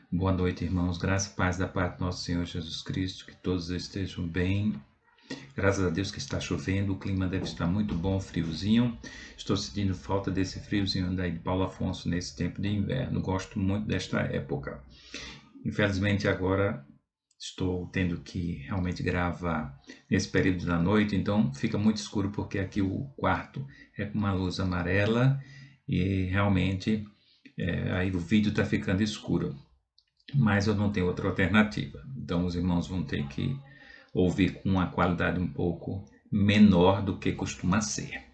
Boa noite, irmãos. Graça e paz da parte do nosso Senhor Jesus Cristo. Que todos estejam bem. Graças a Deus que está chovendo. O clima deve estar muito bom, friozinho. Estou sentindo falta desse friozinho daí de Paulo Afonso nesse tempo de inverno. Gosto muito desta época. Infelizmente agora estou tendo que realmente gravar nesse período da noite, então fica muito escuro porque aqui o quarto é com uma luz amarela e realmente aí o vídeo está ficando escuro. Mas eu não tenho outra alternativa. Então os irmãos vão ter que ouvir com uma qualidade um pouco menor do que costuma ser.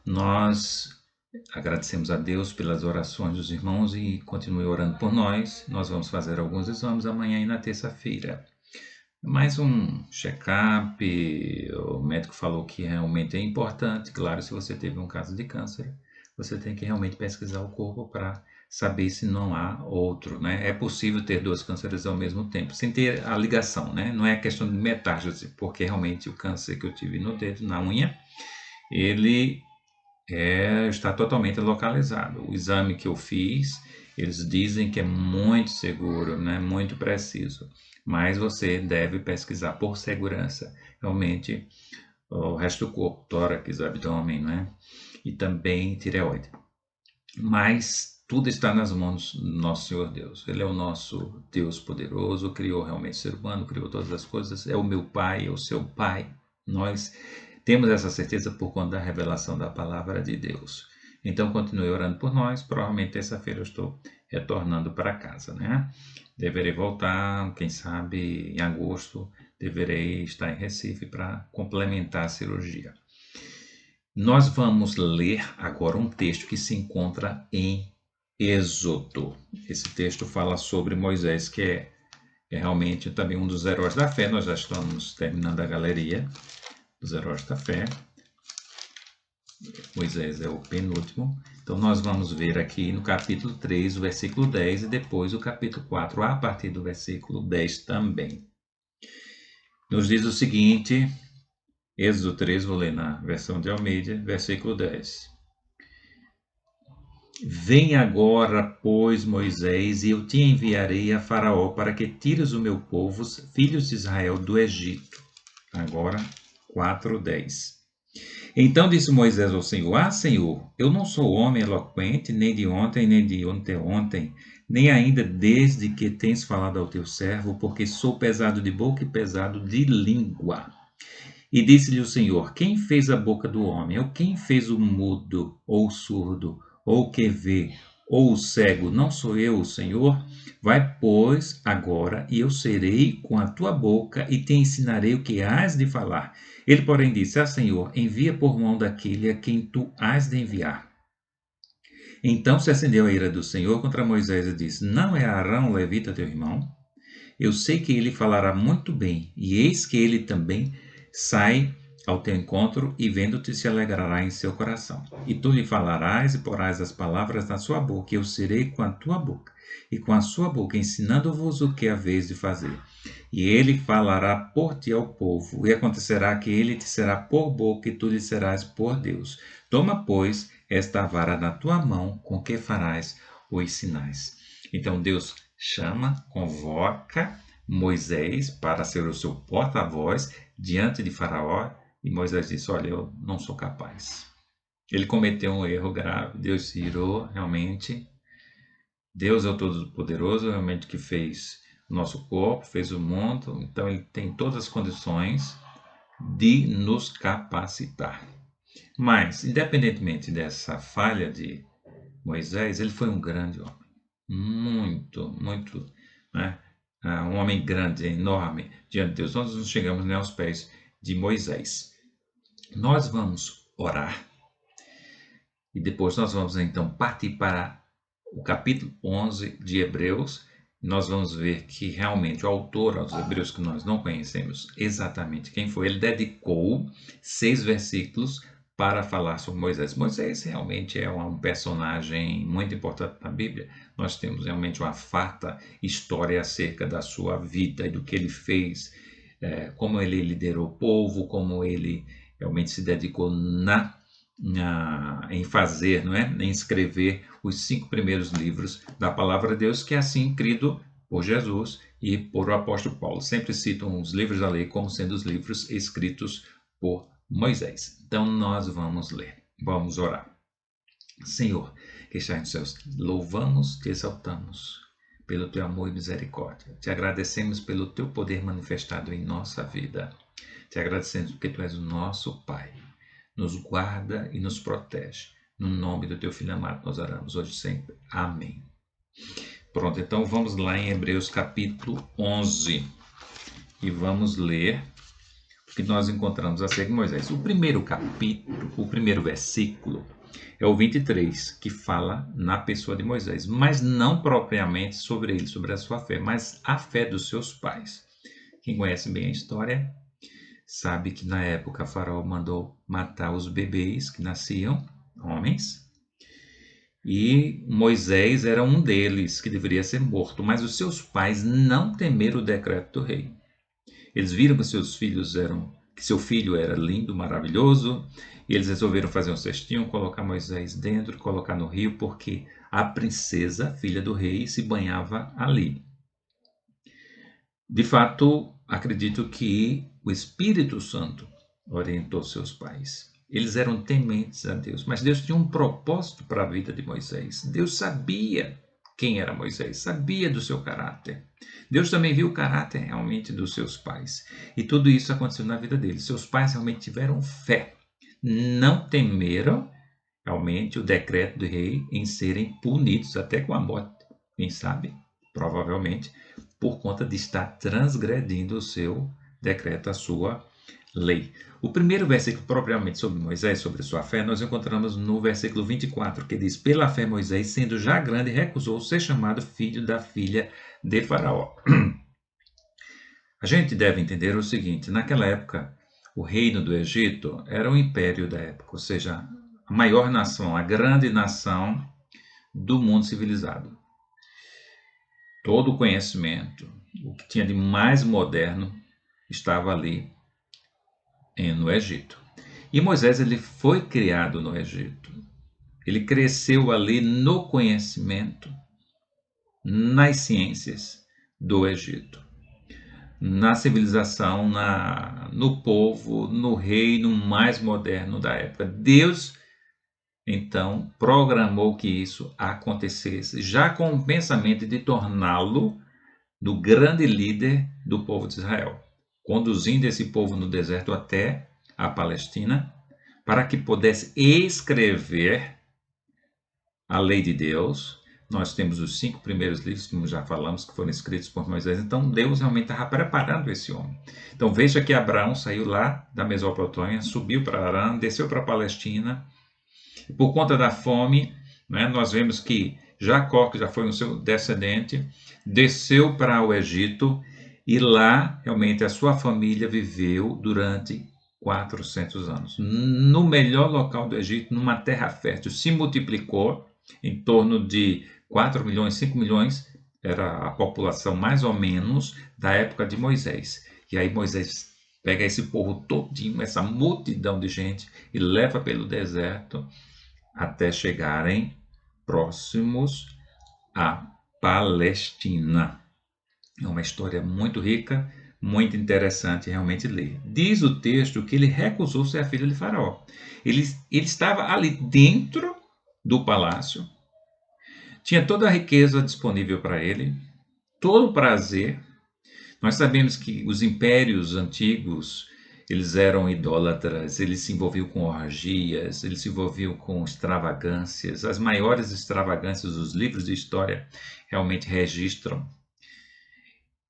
Nós agradecemos a Deus pelas orações dos irmãos e continue orando por nós. Nós vamos fazer alguns exames amanhã e na terça-feira. Mais um check-up, o médico falou que realmente é importante. Claro, se você teve um caso de câncer, você tem que realmente pesquisar o corpo para saber se não há outro, né? É possível ter dois cânceres ao mesmo tempo, sem ter a ligação, né? Não é questão de metástase, porque realmente o câncer que eu tive no dedo, na unha, ele está totalmente localizado. O exame que eu fiz, eles dizem que é muito seguro, né? Muito preciso, mas você deve pesquisar por segurança, realmente, o resto do corpo, tórax, abdômen, né? E também tireoide. Mas tudo está nas mãos do nosso Senhor Deus. Ele é o nosso Deus poderoso, criou realmente o ser humano, criou todas as coisas, é o meu Pai, é o seu Pai. Nós temos essa certeza por conta da revelação da palavra de Deus. Então continue orando por nós. Provavelmente terça-feira eu estou retornando para casa, né? Deverei voltar, quem sabe em agosto, deverei estar em Recife para complementar a cirurgia. Nós vamos ler agora um texto que se encontra em Êxodo. Esse texto fala sobre Moisés, que é realmente também um dos heróis da fé. Nós já estamos terminando a galeria dos heróis da fé. Moisés é o penúltimo. Então nós vamos ver aqui no capítulo 3, o versículo 10, e depois o capítulo 4, a partir do versículo 10 também. Nos diz o seguinte, Êxodo 3, vou ler na versão de Almeida, versículo 10. Vem agora, pois, Moisés, e eu te enviarei a Faraó para que tires o meu povo, os filhos de Israel, do Egito. Agora, 4:10. Então disse Moisés ao Senhor: Ah, Senhor, eu não sou homem eloquente, nem de ontem, nem de anteontem, nem ainda desde que tens falado ao teu servo, porque sou pesado de boca e pesado de língua. E disse-lhe o Senhor: Quem fez a boca do homem? Ou quem fez o mudo, ou o surdo, ou o que vê, ou o cego? Não sou eu, o Senhor? Vai, pois, agora, e eu serei com a tua boca, e te ensinarei o que hás de falar. Ele, porém, disse: Ah, Senhor, envia por mão daquele a quem tu hás de enviar. Então se acendeu a ira do Senhor contra Moisés e disse: Não é Arão, levita, teu irmão? Eu sei que ele falará muito bem, e eis que ele também sai ao teu encontro e vendo-te se alegrará em seu coração. E tu lhe falarás e porás as palavras na sua boca, e eu serei com a tua boca, e com a sua boca ensinando-vos o que haveis de fazer. E ele falará por ti ao povo, e acontecerá que ele te será por boca, e tu lhe serás por Deus. Toma, pois, esta vara na tua mão, com que farás os sinais. Então Deus chama, convoca Moisés para ser o seu porta-voz diante de Faraó, e Moisés disse: Olha, eu não sou capaz. Ele cometeu um erro grave, Deus se irou realmente. Deus é o Todo-Poderoso, realmente que fez o nosso corpo, fez o mundo, então ele tem todas as condições de nos capacitar. Mas, independentemente dessa falha de Moisés, ele foi um grande homem. Muito, né? Um homem grande, enorme diante de Deus. Nós não chegamos nem aos pés de Moisés. Nós vamos orar e depois nós vamos então partir para o capítulo 11 de Hebreus. Nós vamos ver que realmente o autor aos Hebreus, que nós não conhecemos exatamente quem foi, ele dedicou 6 versículos para falar sobre Moisés. Moisés realmente é um personagem muito importante na Bíblia. Nós temos realmente uma farta história acerca da sua vida e do que ele fez, como ele liderou o povo, como ele realmente se dedicou em fazer, não é? Em escrever os 5 primeiros livros da Palavra de Deus, que é assim crido por Jesus e por o apóstolo Paulo. Sempre citam os livros da lei como sendo os livros escritos por Moisés. Então nós vamos ler, vamos orar. Senhor, que está nos céus, louvamos, te exaltamos pelo teu amor e misericórdia. Te agradecemos pelo teu poder manifestado em nossa vida. Te agradecemos porque tu és o nosso Pai. Nos guarda e nos protege. No nome do teu Filho amado nós oramos hoje e sempre. Amém. Pronto, então vamos lá em Hebreus capítulo 11 e vamos ler o que nós encontramos acerca de Moisés. O primeiro capítulo, o primeiro versículo é o 23, que fala na pessoa de Moisés, mas não propriamente sobre ele, sobre a sua fé, mas a fé dos seus pais. Quem conhece bem a história sabe que na época Faraó mandou matar os bebês que nasciam, homens, e Moisés era um deles que deveria ser morto, mas os seus pais não temeram o decreto do rei. Eles viram que seu filho era lindo, maravilhoso, e eles resolveram fazer um cestinho, colocar Moisés dentro, colocar no rio, porque a princesa, filha do rei, se banhava ali. De fato, acredito que o Espírito Santo orientou seus pais. Eles eram tementes a Deus, mas Deus tinha um propósito para a vida de Moisés. Deus sabia quem era Moisés, sabia do seu caráter. Deus também viu o caráter realmente dos seus pais. E tudo isso aconteceu na vida deles. Seus pais realmente tiveram fé. Não temeram realmente o decreto do rei em serem punidos até com a morte. Quem sabe? Provavelmente por conta de estar transgredindo o seu decreto, a sua lei. O primeiro versículo propriamente sobre Moisés, sobre sua fé, nós encontramos no versículo 24, que diz: pela fé Moisés, sendo já grande, recusou ser chamado filho da filha de Faraó. A gente deve entender o seguinte: naquela época, o reino do Egito era o império da época, ou seja, a maior nação, a grande nação do mundo civilizado. Todo o conhecimento, o que tinha de mais moderno, estava ali no Egito. E Moisés ele foi criado no Egito. Ele cresceu ali no conhecimento, nas ciências do Egito, na civilização, no povo, no reino mais moderno da época. Deus, então, programou que isso acontecesse, já com o pensamento de torná-lo do grande líder do povo de Israel, conduzindo esse povo no deserto até a Palestina, para que pudesse escrever a lei de Deus. Nós temos os 5 primeiros livros, como já falamos, que foram escritos por Moisés. Então, Deus realmente estava preparando esse homem. Então, veja que Abraão saiu lá da Mesopotâmia, subiu para Arã, desceu para a Palestina. Por conta da fome, né, nós vemos que Jacó, que já foi um seu descendente, desceu para o Egito e lá, realmente, a sua família viveu durante 400 anos. No melhor local do Egito, numa terra fértil, se multiplicou em torno de 4 milhões, 5 milhões, era a população mais ou menos da época de Moisés. E aí Moisés pega esse povo todinho, essa multidão de gente, e leva pelo deserto até chegarem próximos à Palestina. É uma história muito rica, muito interessante realmente ler. Diz o texto que ele recusou ser filho de Faraó. Ele estava ali dentro do palácio, tinha toda a riqueza disponível para ele, todo o prazer. Nós sabemos que os impérios antigos, eles eram idólatras, eles se envolviam com orgias, eles se envolviam com extravagâncias. As maiores extravagâncias dos livros de história realmente registram.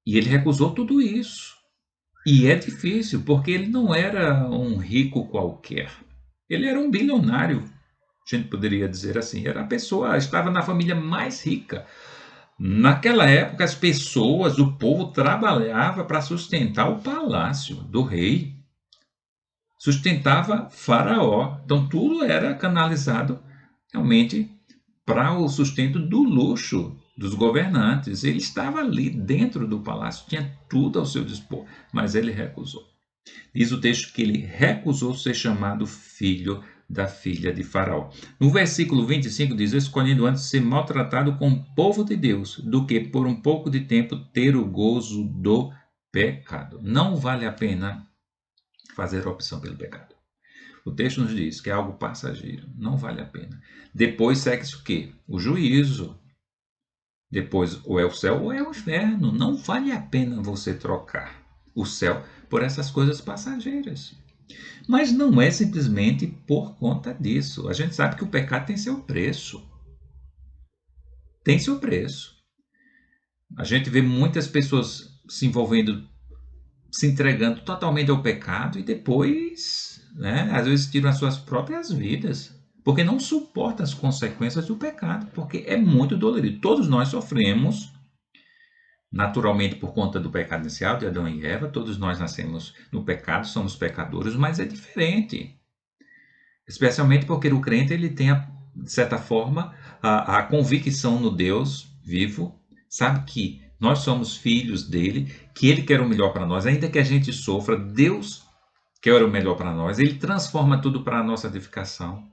E ele recusou tudo isso. E é difícil, porque ele não era um rico qualquer. Ele era um bilionário, a gente poderia dizer assim. Era a pessoa, estava na família mais rica. Naquela época, as pessoas, o povo trabalhava para sustentar o palácio do rei. Sustentava Faraó. Então, tudo era canalizado realmente para o sustento do luxo dos governantes. Ele estava ali dentro do palácio, tinha tudo ao seu dispor, mas ele recusou. Diz o texto que ele recusou ser chamado filho da filha de Faraó. No versículo 25 diz: escolhendo antes ser maltratado com o povo de Deus, do que por um pouco de tempo ter o gozo do pecado. Não vale a pena fazer a opção pelo pecado. O texto nos diz que é algo passageiro, não vale a pena. Depois segue-se o quê? O juízo. Depois ou é o céu ou é o inferno. Não vale a pena você trocar o céu por essas coisas passageiras. Mas não é simplesmente por conta disso. A gente sabe que o pecado tem seu preço. Tem seu preço. A gente vê muitas pessoas se envolvendo, se entregando totalmente ao pecado e depois, às vezes tiram as suas próprias vidas, porque não suportam as consequências do pecado, porque é muito dolorido. Todos nós sofremos, naturalmente, por conta do pecado inicial de Adão e Eva. Todos nós nascemos no pecado, somos pecadores, mas é diferente. Especialmente porque o crente ele tem, de certa forma, a convicção no Deus vivo, sabe que nós somos filhos dele, que ele quer o melhor para nós, ainda que a gente sofra, Deus quer o melhor para nós, ele transforma tudo para a nossa edificação,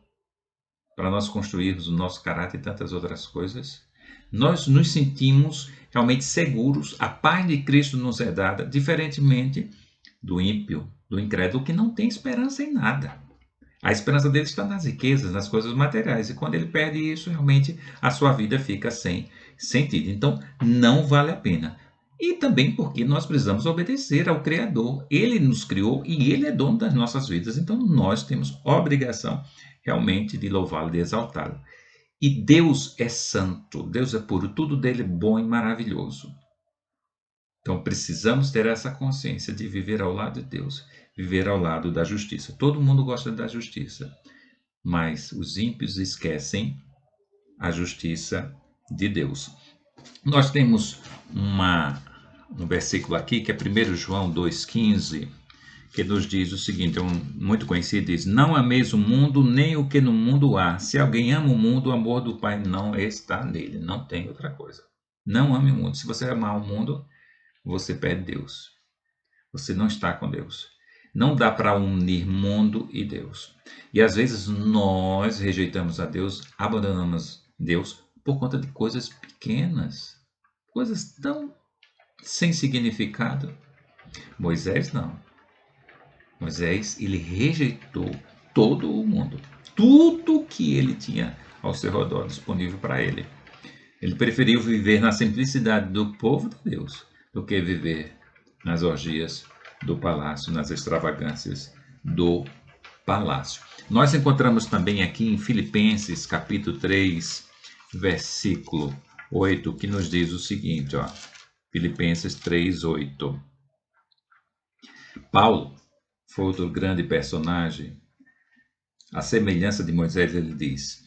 para nós construirmos o nosso caráter e tantas outras coisas. Nós nos sentimos realmente seguros, a paz de Cristo nos é dada, diferentemente do ímpio, do incrédulo, que não tem esperança em nada. A esperança dele está nas riquezas, nas coisas materiais. E quando ele perde isso, realmente a sua vida fica sem sentido. Então, não vale a pena. E também porque nós precisamos obedecer ao Criador. Ele nos criou e ele é dono das nossas vidas. Então, nós temos obrigação realmente de louvá-lo, de exaltá-lo. E Deus é santo, Deus é puro, tudo dele é bom e maravilhoso. Então, precisamos ter essa consciência de viver ao lado de Deus, viver ao lado da justiça. Todo mundo gosta da justiça, mas os ímpios esquecem a justiça de Deus. Nós temos um versículo aqui, que é 1 João 2,15, que nos diz o seguinte, é muito conhecido, diz: não ameis o mundo, nem o que no mundo há. Se alguém ama o mundo, o amor do Pai não está nele. Não tem outra coisa. Não ame o mundo. Se você amar o mundo, você perde Deus. Você não está com Deus. Não dá para unir mundo e Deus. E às vezes nós rejeitamos a Deus, abandonamos Deus por conta de coisas pequenas, coisas tão sem significado. Moisés não. Moisés, ele rejeitou todo o mundo, tudo que ele tinha ao seu redor disponível para ele. Ele preferiu viver na simplicidade do povo de Deus do que viver nas orgias do palácio, nas extravagâncias do palácio. Nós encontramos também aqui em Filipenses, capítulo 3, versículo 8, que nos diz o seguinte, Filipenses 3, 8. Paulo foi outro grande personagem. A semelhança de Moisés, ele diz: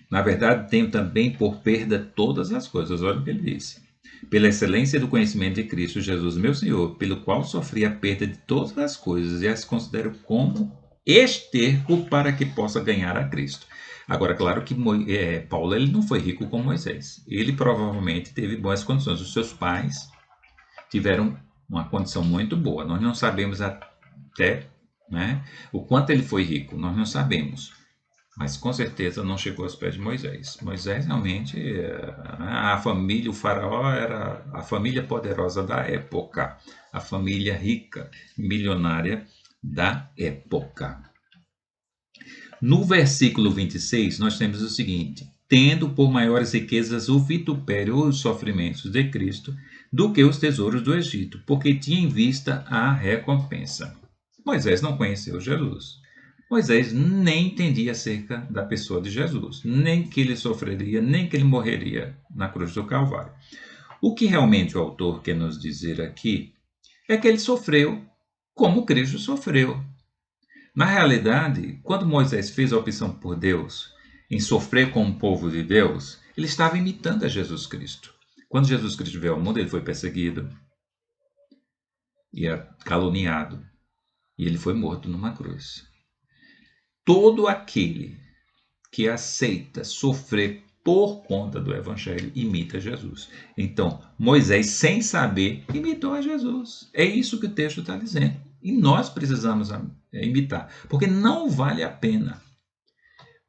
na verdade, tenho também por perda todas as coisas. Olha o que ele disse: pela excelência do conhecimento de Cristo Jesus, meu Senhor, pelo qual sofri a perda de todas as coisas e as considero como esterco para que possa ganhar a Cristo. Agora, claro que Paulo ele não foi rico como Moisés. Ele provavelmente teve boas condições. Os seus pais tiveram uma condição muito boa. Nós não sabemos até o quanto ele foi rico, nós não sabemos. Mas com certeza não chegou aos pés de Moisés. Moisés realmente, a família, o faraó era a família poderosa da época, a família rica, milionária da época. No versículo 26, nós temos o seguinte: tendo por maiores riquezas o vitupério ou os sofrimentos de Cristo do que os tesouros do Egito, porque tinha em vista a recompensa. Moisés não conheceu Jesus. Moisés nem entendia acerca da pessoa de Jesus, nem que ele sofreria, nem que ele morreria na cruz do Calvário. O que realmente o autor quer nos dizer aqui é que ele sofreu como Cristo sofreu. Na realidade, quando Moisés fez a opção por Deus em sofrer como povo de Deus, ele estava imitando a Jesus Cristo. Quando Jesus Cristo veio ao mundo, ele foi perseguido e caluniado, e ele foi morto numa cruz. Todo aquele que aceita sofrer por conta do Evangelho imita Jesus. Então, Moisés, sem saber, imitou a Jesus. É isso que o texto está dizendo. E nós precisamos imitar, porque não vale a pena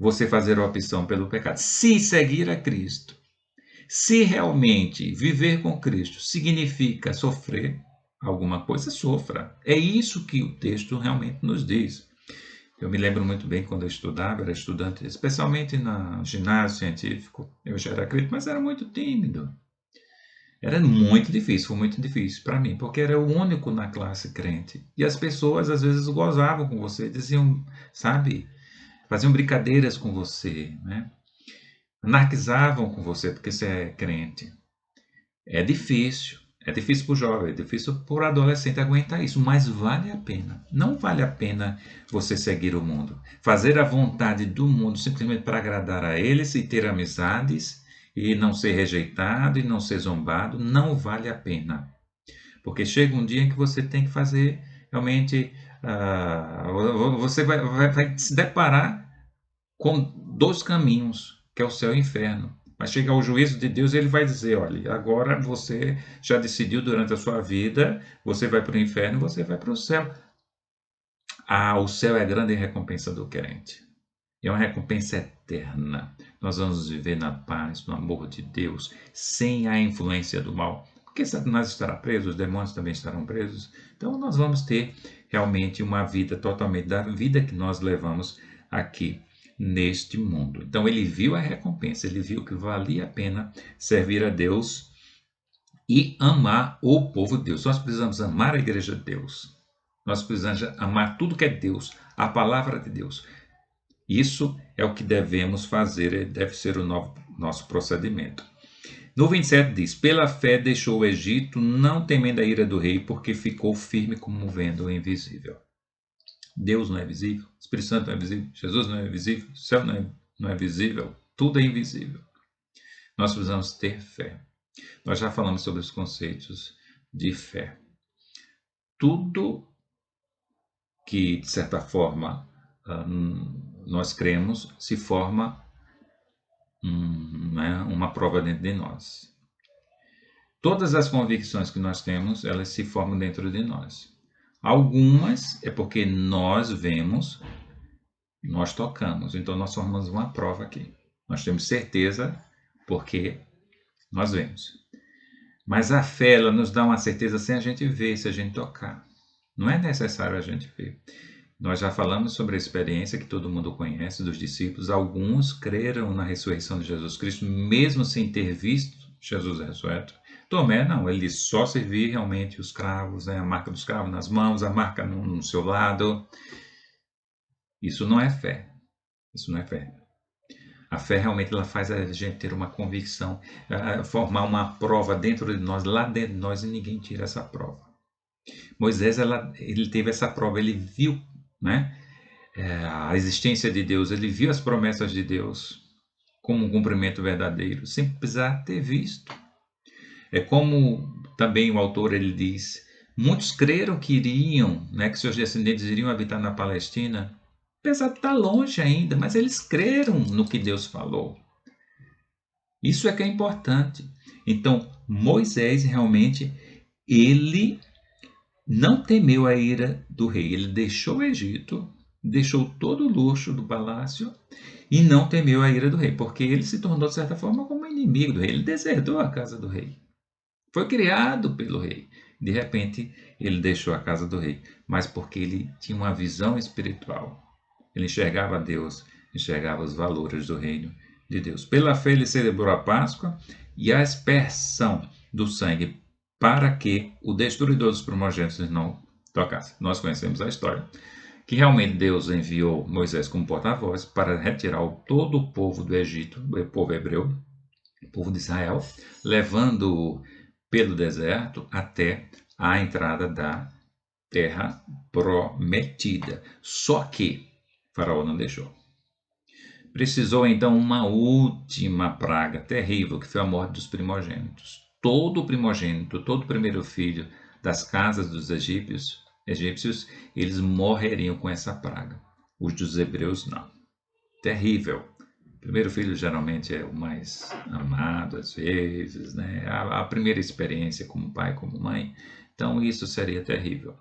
você fazer a opção pelo pecado. Se seguir a Cristo, se realmente viver com Cristo significa sofrer alguma coisa, sofra. É isso que o texto realmente nos diz. Eu me lembro muito bem quando eu estudava, era estudante, especialmente no ginásio científico. Eu já era crente, mas era muito tímido. Era muito difícil, foi muito difícil para mim, porque era o único na classe crente. E as pessoas às vezes gozavam com você, diziam, sabe, faziam brincadeiras com você, né? Anarquizavam com você porque você é crente. É difícil. É difícil para o jovem, é difícil para o adolescente aguentar isso, mas vale a pena. Não vale a pena você seguir o mundo. Fazer a vontade do mundo simplesmente para agradar a eles e ter amizades e não ser rejeitado e não ser zombado, não vale a pena. Porque chega um dia em que você tem que fazer realmente. Você vai se deparar com dois caminhos, que é o céu e o inferno. Mas chega ao juízo de Deus, ele vai dizer: olha, agora você já decidiu durante a sua vida, você vai para o inferno, você vai para o céu. O céu é a grande recompensa do crente. É uma recompensa eterna. Nós vamos viver na paz, no amor de Deus, sem a influência do mal. Porque Satanás estará preso, os demônios também estarão presos. Então nós vamos ter realmente uma vida totalmente da vida que nós levamos aqui neste mundo. Então ele viu a recompensa, ele viu que valia a pena servir a Deus e amar o povo de Deus. Nós precisamos amar a igreja de Deus. Nós precisamos amar tudo que é Deus, a palavra de Deus. Isso é o que devemos fazer, deve ser o nosso procedimento. No 27 diz: pela fé deixou o Egito, não temendo a ira do rei, porque ficou firme como vendo o invisível. Deus não é visível, o Espírito Santo não é visível, Jesus não é visível, o céu não é visível, tudo é invisível. Nós precisamos ter fé. Nós já falamos sobre os conceitos de fé. Tudo que, de certa forma, nós cremos, se forma uma prova dentro de nós. Todas as convicções que nós temos, elas se formam dentro de nós. Algumas é porque nós vemos, nós tocamos, então nós formamos uma prova aqui. Nós temos certeza porque nós vemos. Mas a fé, ela nos dá uma certeza sem a gente ver, se a gente tocar. Não é necessário a gente ver. Nós já falamos sobre a experiência que todo mundo conhece dos discípulos. Alguns creram na ressurreição de Jesus Cristo, mesmo sem ter visto Jesus ressurreto. Tomé não, ele só servia realmente os cravos, a marca dos cravos nas mãos, a marca no seu lado. Isso não é fé. Isso não é fé. A fé realmente ela faz a gente ter uma convicção, formar uma prova dentro de nós, lá dentro de nós, e ninguém tira essa prova. Moisés, ele teve essa prova, ele viu, né, a existência de Deus, ele viu as promessas de Deus como um cumprimento verdadeiro, sem precisar ter visto. É como também o autor ele diz, muitos creram que iriam, né, que seus descendentes iriam habitar na Palestina, apesar de estar longe ainda, mas eles creram no que Deus falou. Isso é que é importante. Então, Moisés realmente, ele não temeu a ira do rei. Ele deixou o Egito, deixou todo o luxo do palácio e não temeu a ira do rei, porque ele se tornou, de certa forma, como inimigo do rei. Ele deserdou a casa do rei. Foi criado pelo rei. De repente, ele deixou a casa do rei, mas porque ele tinha uma visão espiritual. Ele enxergava Deus, enxergava os valores do reino de Deus. Pela fé ele celebrou a Páscoa e a aspersão do sangue para que o destruidor dos primogênitos não tocasse. Nós conhecemos a história, que realmente Deus enviou Moisés como porta-voz para retirar todo o povo do Egito, o povo hebreu, o povo de Israel, levando-o pelo deserto até a entrada da terra prometida. Só que Faraó não deixou. Precisou então uma última praga terrível, que foi a morte dos primogênitos. Todo primogênito, todo primeiro filho das casas dos egípcios, eles morreriam com essa praga. Os dos hebreus não. Terrível. O primeiro filho geralmente é o mais amado, às vezes, né? A primeira experiência como pai, como mãe. Então isso seria terrível.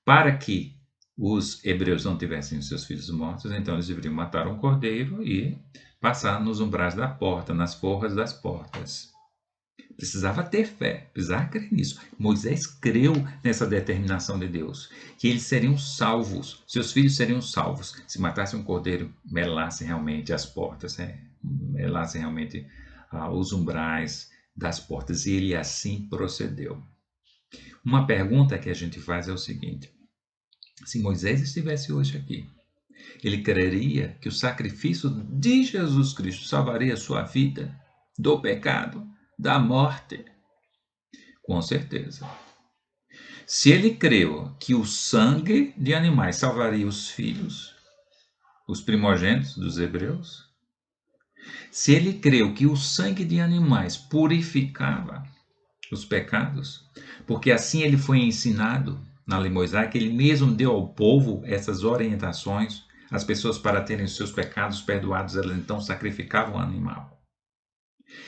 Para que os hebreus não tivessem os seus filhos mortos, então eles deveriam matar um cordeiro e passar nos umbrais da porta, nas forras das portas. Precisava ter fé, precisava crer nisso. Moisés creu nessa determinação de Deus, que eles seriam salvos, seus filhos seriam salvos. Se matasse um cordeiro, melasse realmente as portas, melasse realmente os umbrais das portas. E ele assim procedeu. Uma pergunta que a gente faz é o seguinte: se Moisés estivesse hoje aqui, ele creria que o sacrifício de Jesus Cristo salvaria a sua vida do pecado, da morte? Com certeza. Se ele creu que o sangue de animais salvaria os filhos, os primogênitos dos hebreus, se ele creu que o sangue de animais purificava os pecados, porque assim ele foi ensinado na lei mosaica, ele mesmo deu ao povo essas orientações, as pessoas para terem os seus pecados perdoados, elas então sacrificavam o animal.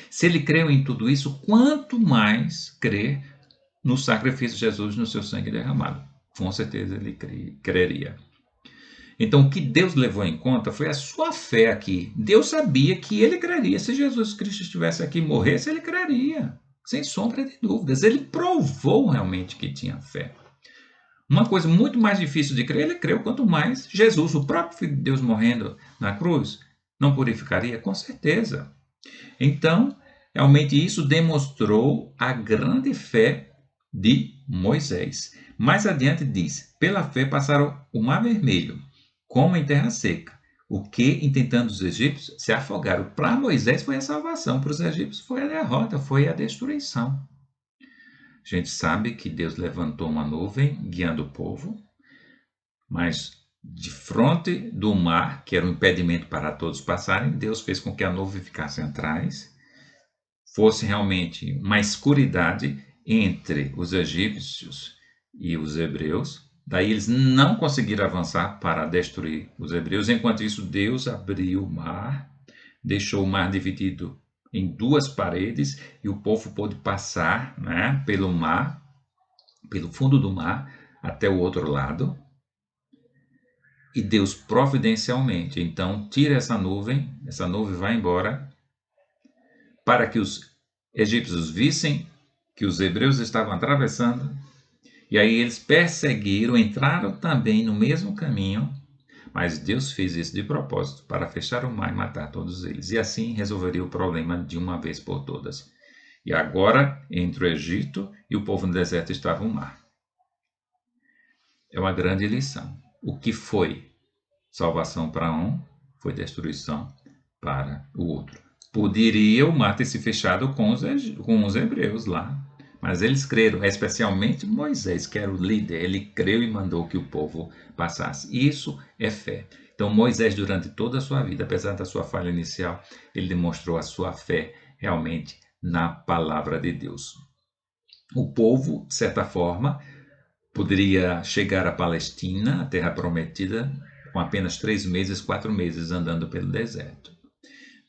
Se ele creu em tudo isso, quanto mais crer no sacrifício de Jesus, no seu sangue derramado? Com certeza ele creria. Então, o que Deus levou em conta foi a sua fé aqui. Deus sabia que ele creria. Se Jesus Cristo estivesse aqui e morresse, ele creria, sem sombra de dúvidas. Ele provou realmente que tinha fé. Uma coisa muito mais difícil de crer, ele creu, quanto mais Jesus, o próprio Filho de Deus morrendo na cruz, não purificaria? Com certeza. Então, realmente isso demonstrou a grande fé de Moisés. Mais adiante diz: pela fé passaram o mar vermelho, como em terra seca, o que, intentando os egípcios, se afogaram. Para Moisés foi a salvação, para os egípcios foi a derrota, foi a destruição. A gente sabe que Deus levantou uma nuvem guiando o povo, mas de fronte do mar, que era um impedimento para todos passarem, Deus fez com que a nuvem ficasse atrás, fosse realmente uma escuridade entre os egípcios e os hebreus. Daí eles não conseguiram avançar para destruir os hebreus. Enquanto isso, Deus abriu o mar, deixou o mar dividido em duas paredes e o povo pôde passar, pelo mar, pelo fundo do mar, até o outro lado. E Deus providencialmente, então, tira essa nuvem vai embora, para que os egípcios vissem que os hebreus estavam atravessando, e aí eles perseguiram, entraram também no mesmo caminho, mas Deus fez isso de propósito, para fechar o mar e matar todos eles, e assim resolveria o problema de uma vez por todas. E agora, entre o Egito e o povo no deserto estava o mar. É uma grande lição. O que foi salvação para um, foi destruição para o outro. Poderia o mar ter se fechado com os hebreus lá, mas eles creram, especialmente Moisés, que era o líder, ele creu e mandou que o povo passasse. Isso é fé. Então Moisés, durante toda a sua vida, apesar da sua falha inicial, ele demonstrou a sua fé realmente na palavra de Deus. O povo, de certa forma, poderia chegar à Palestina, a terra prometida, com apenas 3 meses, 4 meses andando pelo deserto.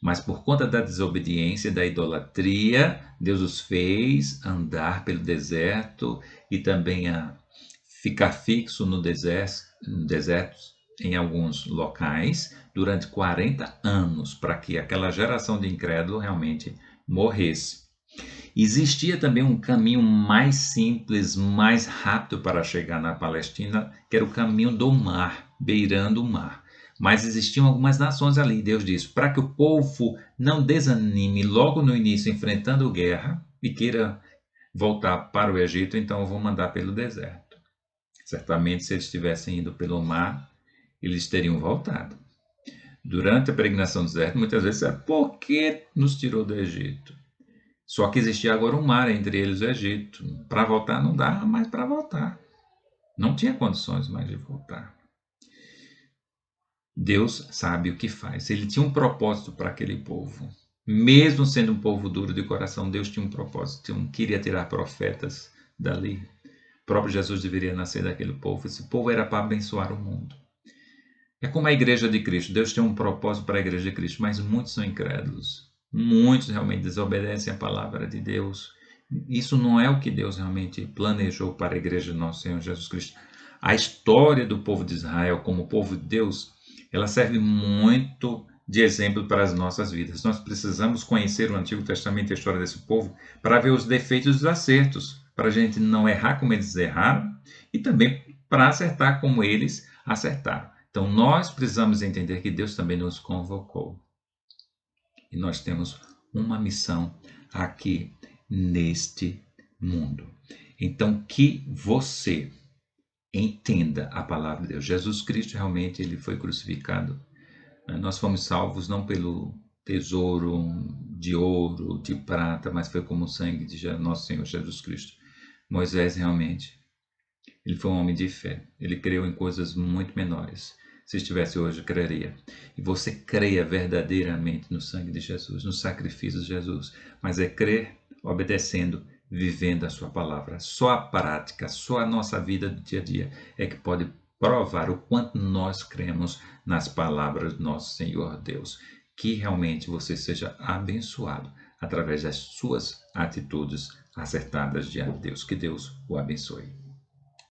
Mas por conta da desobediência e da idolatria, Deus os fez andar pelo deserto e também a ficar fixo no deserto em alguns locais durante 40 anos, para que aquela geração de incrédulos realmente morresse. Existia também um caminho mais simples, mais rápido para chegar na Palestina, que era o caminho do mar, beirando o mar. Mas existiam algumas nações ali, Deus disse, para que o povo não desanime logo no início enfrentando guerra e queira voltar para o Egito, então eu vou mandar pelo deserto. Certamente, se eles tivessem ido pelo mar, eles teriam voltado. Durante a peregrinação do deserto, muitas vezes era: por que nos tirou do Egito? Só que existia agora um mar entre eles e o Egito. Para voltar não dava mais para voltar. Não tinha condições mais de voltar. Deus sabe o que faz. Ele tinha um propósito para aquele povo. Mesmo sendo um povo duro de coração, Deus tinha um propósito. Queria tirar profetas dali. O próprio Jesus deveria nascer daquele povo. Esse povo era para abençoar o mundo. É como a igreja de Cristo. Deus tem um propósito para a igreja de Cristo, mas muitos são incrédulos. Muitos realmente desobedecem a palavra de Deus. Isso não é o que Deus realmente planejou para a igreja de nosso Senhor Jesus Cristo. A história do povo de Israel como povo de Deus, ela serve muito de exemplo para as nossas vidas. Nós precisamos conhecer o Antigo Testamento e a história desse povo para ver os defeitos e os acertos, para a gente não errar como eles erraram e também para acertar como eles acertaram. Então nós precisamos entender que Deus também nos convocou. E nós temos uma missão aqui neste mundo. Então que você entenda a palavra de Deus. Jesus Cristo realmente ele foi crucificado. Nós fomos salvos não pelo tesouro de ouro, de prata, mas foi como o sangue de nosso Senhor Jesus Cristo. Moisés realmente, ele foi um homem de fé. Ele creu em coisas muito menores. Se estivesse hoje, creria. E você creia verdadeiramente no sangue de Jesus, no sacrifício de Jesus. Mas é crer obedecendo, vivendo a sua palavra. Só a prática, só a nossa vida do dia a dia é que pode provar o quanto nós cremos nas palavras do nosso Senhor Deus. Que realmente você seja abençoado através das suas atitudes acertadas diante de Deus. Que Deus o abençoe.